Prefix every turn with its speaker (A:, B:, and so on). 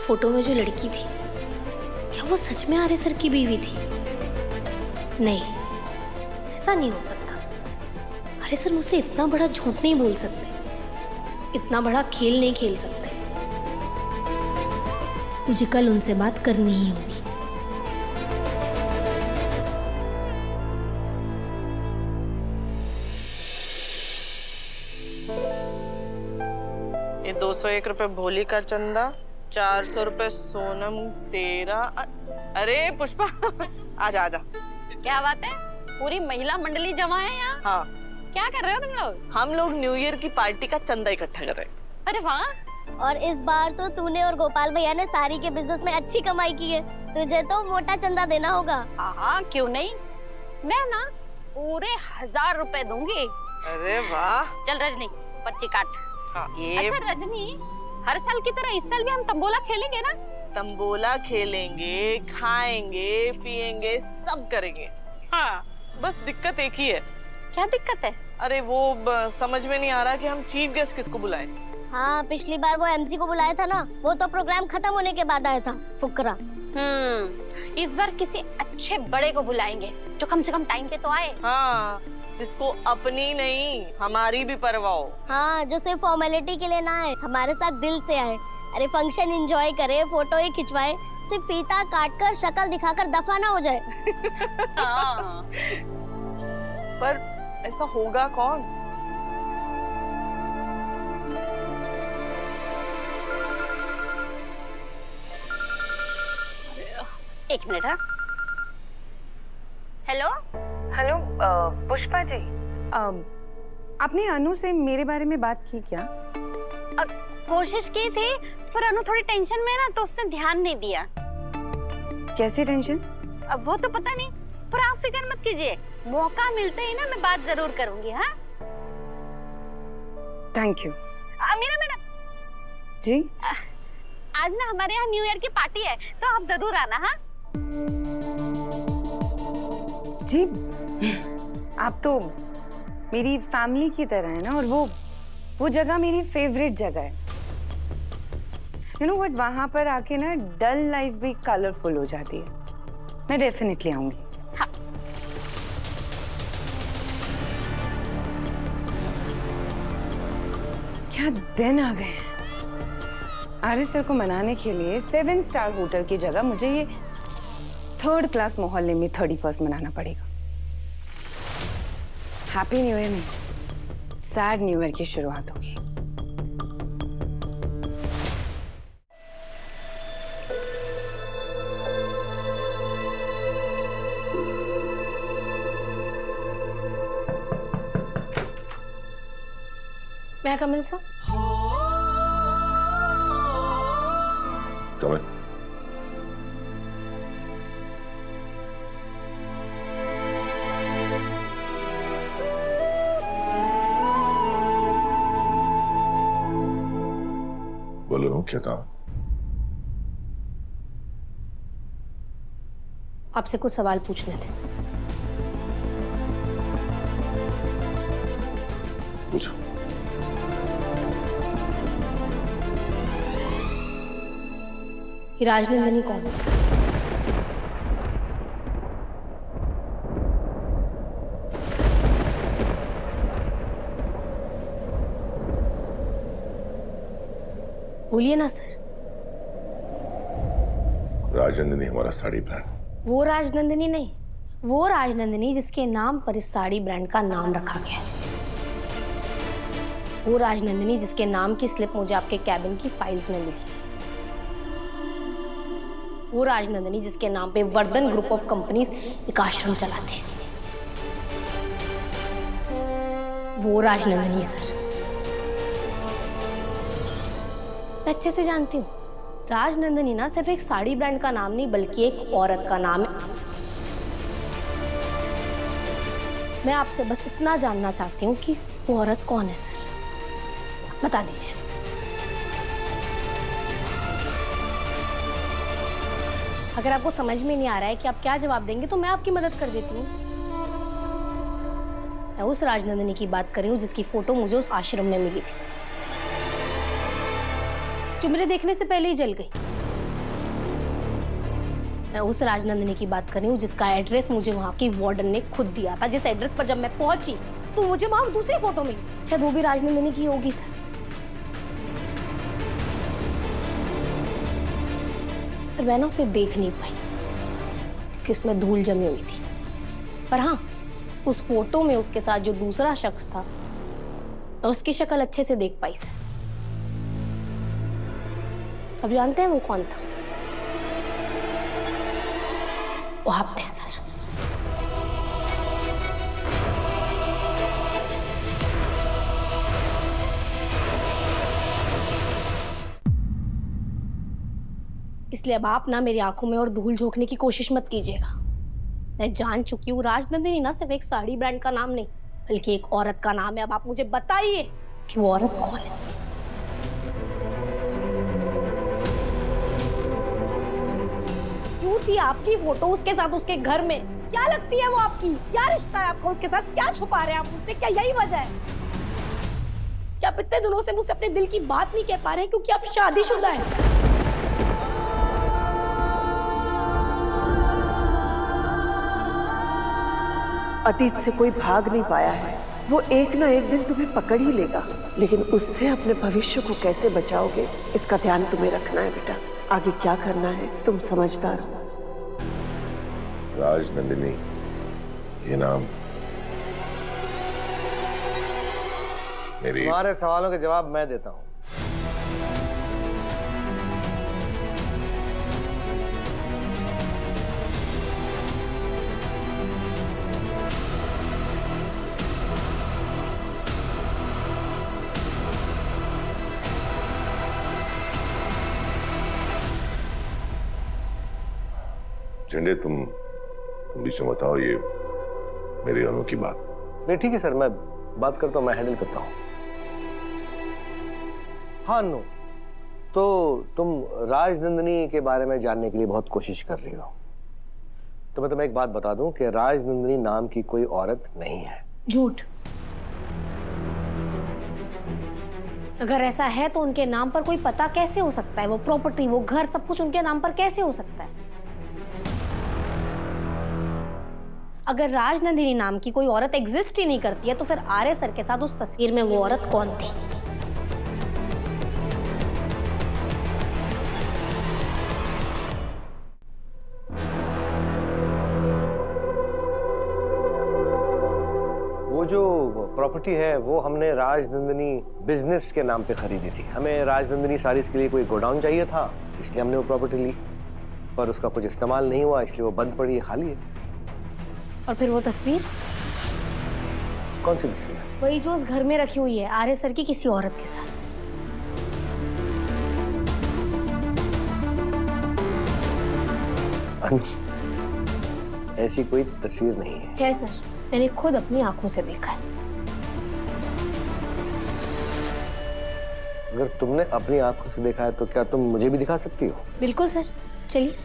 A: Photo में जो लड़की थी, क्या वो सच में आर्य सर की बीवी थी? नहीं, ऐसा नहीं हो सकता। आर्य सर मुझसे इतना बड़ा झूठ नहीं बोल सकते, इतना बड़ा खेल नहीं खेल सकते। मुझे कल उनसे बात करनी ही होगी।
B: ये 201 रुपए भोली का चंदा, 400 रुपए सोनम तेरा। अरे पुष्पा आजा आजा।
C: क्या बात है, पूरी महिला मंडली जमा है यहाँ।
B: हाँ,
C: क्या कर रहे हो तुम लोग?
B: हम लोग न्यू ईयर की पार्टी का चंदा इकट्ठा कर रहे हैं।
C: अरे वाह।
D: और इस बार तो तूने और गोपाल भैया ने साड़ी के बिजनेस में अच्छी कमाई की है, तुझे तो मोटा चंदा देना होगा।
C: हाँ, क्यों नहीं, मैं ना पूरे 1000 रुपए दूंगी।
B: अरे वाह।
C: चल रजनी, पर्ची काट।
B: हाँ, ये
C: अच्छा रजनी, हर साल की तरह इस साल भी हम तंबोला खेलेंगे ना?
B: तंबोला खेलेंगे, खाएंगे, पिएंगे, सब करेंगे। हाँ, बस दिक्कत एक ही है।
C: क्या दिक्कत है?
B: अरे वो समझ में नहीं आ रहा कि हम चीफ गेस्ट किसको बुलाएं।
D: हाँ, पिछली बार वो एमसी को बुलाया था ना, वो तो प्रोग्राम खत्म होने के बाद आया था, फुकरा।
C: इस बार किसी अच्छे बड़े को बुलाएंगे जो कम से कम टाइम पे तो आए।
B: हाँ, जिसको अपनी नहीं हमारी भी परवाह हो।
D: हाँ, जो सिर्फ फॉर्मेलिटी के लिए ना आए, हमारे साथ दिल से आए। अरे फंक्शन एंजॉय करे, फोटो ही खिंचवाए, सिर्फ फीता काट कर शक्ल दिखाकर दफा ना हो जाए।
C: हाँ।
B: पर ऐसा होगा कौन?
C: एक मिनट। हाँ, हेलो।
E: हेलो पुष्पा जी, आपने अनु से मेरे बारे में बात की क्या?
C: कोशिश की थी, पर अनु थोड़ी टेंशन में ना, तो उसने ध्यान नहीं दिया।
E: कैसी टेंशन?
C: अब वो तो पता नहीं, पर आप फिक्र मत कीजिए, मौका मिलते ही ना मैं बात जरूर करूंगी। हाँ,
E: थैंक यू।
C: मीरा मैडम
E: जी,
C: आज ना हमारे यहाँ न्यू ईयर की पार्टी है, तो आप जरूर आना। हाँ
E: जी, आप तो मेरी फैमिली की तरह है ना, और वो जगह मेरी फेवरेट जगह है। यू नो व्हाट, वहां पर आके ना डल लाइफ भी कलरफुल हो जाती है। मैं डेफिनेटली आऊंगी।
C: हाँ।
E: क्या दिन आ गए हैं। आर्य सर को मनाने के लिए 7 स्टार होटल की जगह मुझे ये 3rd क्लास मोहल्ले में 31st मनाना पड़ेगा। हैप्पी न्यू ईयर में सैड न्यू ईयर की शुरुआत होगी।
A: मैं कम इन सर?
F: Come in. बोलो, क्या काम?
A: आपसे कुछ सवाल पूछने थे।
F: पूछो।
A: ये राजनंदिनी कौन है? बोलिए ना सर।
F: राजनंदिनी हमारा साड़ी ब्रांड।
A: वो राजनंदिनी नहीं, वो राजनंदिनी जिसके नाम पर इस साड़ी ब्रांड का नाम रखा गया है। वो राजनंदिनी जिसके नाम की स्लिप मुझे आपके कैबिन की फाइल्स में मिली। वो राजनंदिनी जिसके नाम पे वर्धन ग्रुप ऑफ कंपनीज एक आश्रम चलाती है। वो राजनंदिनी सर। मैं अच्छे से जानती हूँ, राजनंदिनी ना सिर्फ एक साड़ी ब्रांड का नाम नहीं, बल्कि एक औरत का नाम है। मैं आपसे बस इतना जानना चाहती हूँ कि वो औरत कौन है सर, बता दीजिए। अगर आपको समझ में नहीं आ रहा है कि आप क्या जवाब देंगे, तो मैं आपकी मदद कर देती हूँ। मैं उस राजनंदिनी की बात कर रही हूँ जिसकी फोटो मुझे उस आश्रम में मिली थी, जो मेरे देखने से पहले ही जल गई। मैं उस राजनंदिनी की बात कर रही हूँ जिसका एड्रेस मुझे वहाँ की वार्डन ने खुद दिया था, जिस एड्रेस पर जब मैं पहुंची तो मुझे वहाँ दूसरी फोटो मिली। शायद वो भी राजनंदिनी की होगी सर। पर मैं ना उसे देख नहीं पाई क्योंकि उसमें धूल जमी हुई थी। पर हाँ, उस फोटो में उसके साथ जो दूसरा शख्स था, मैं उसकी शक्ल अच्छे से देख पाई सर। अब जानते हैं वो कौन था? वो आप थे सर। इसलिए अब आप ना मेरी आंखों में और धूल झोंकने की कोशिश मत कीजिएगा। मैं जान चुकी हूँ राजनंदिनी ना सिर्फ एक साड़ी ब्रांड का नाम नहीं बल्कि एक औरत का नाम है। अब आप मुझे बताइए कि वो औरत कौन है। क्यों थी आपकी फोटो उसके साथ उसके घर में? क्या लगती है वो आपकी? क्या रिश्ता है आपका उसके साथ? क्या छुपा रहे हैं आप मुझसे? क्या यही वजह है? क्या आप इतने दिनों से मुझसे अपने दिल की बात नहीं कह पा रहे हैं क्योंकि आप शादीशुदा हैं?
G: अतीत से कोई भाग नहीं पाया है, वो एक ना एक दिन तुम्हें पकड़ ही लेगा, लेकिन उससे अपने भविष्य को कैसे बचाओगे इसका ध्यान तुम्हें रखना है बेटा। आगे क्या करना है तुम समझदार हो।
F: राजनंदिनी, ये नाम मेरी।
H: तुम्हारे सवालों के जवाब मैं देता हूं।
F: झंडे, तुम बीच में बताओ ये मेरे अनु की बात।
H: नहीं ठीक है सर, मैं बात करता हूं, मैं हैंडल करता हूं। हाँ अनु, तो तुम राजनंदिनी के बारे में जानने के लिए बहुत कोशिश कर रही हो। तो मैं तुम्हें एक बात बता दूं कि राजनंदिनी नाम की कोई औरत नहीं है।
A: झूठ। अगर ऐसा है तो उनके नाम पर कोई पता कैसे हो सकता है? वो प्रॉपर्टी, वो घर, सब कुछ उनके नाम पर कैसे हो सकता है? अगर राजनंदिनी नाम की कोई औरत एग्जिस्ट ही नहीं करती है तो फिर आर्य सर के साथ उस तस्वीर में वो औरत कौन थी?
H: वो जो प्रॉपर्टी है वो हमने राजनंदिनी बिजनेस के नाम पे खरीदी थी। हमें राजनंदिनी साड़ीज के लिए कोई गोडाउन चाहिए था, इसलिए हमने वो प्रॉपर्टी ली, पर उसका कुछ इस्तेमाल नहीं हुआ इसलिए वो बंद पड़ी है, खाली है।
A: और फिर वो तस्वीर?
H: कौन सी तस्वीर?
A: वही जो उस घर में रखी हुई है आर्य सर की किसी औरत के साथ।
H: ऐसी कोई तस्वीर नहीं है
A: सर, मैंने खुद अपनी आंखों से देखा है।
H: अगर तुमने अपनी आंखों से देखा है तो क्या तुम मुझे भी दिखा सकती हो?
A: बिल्कुल सर, चलिए।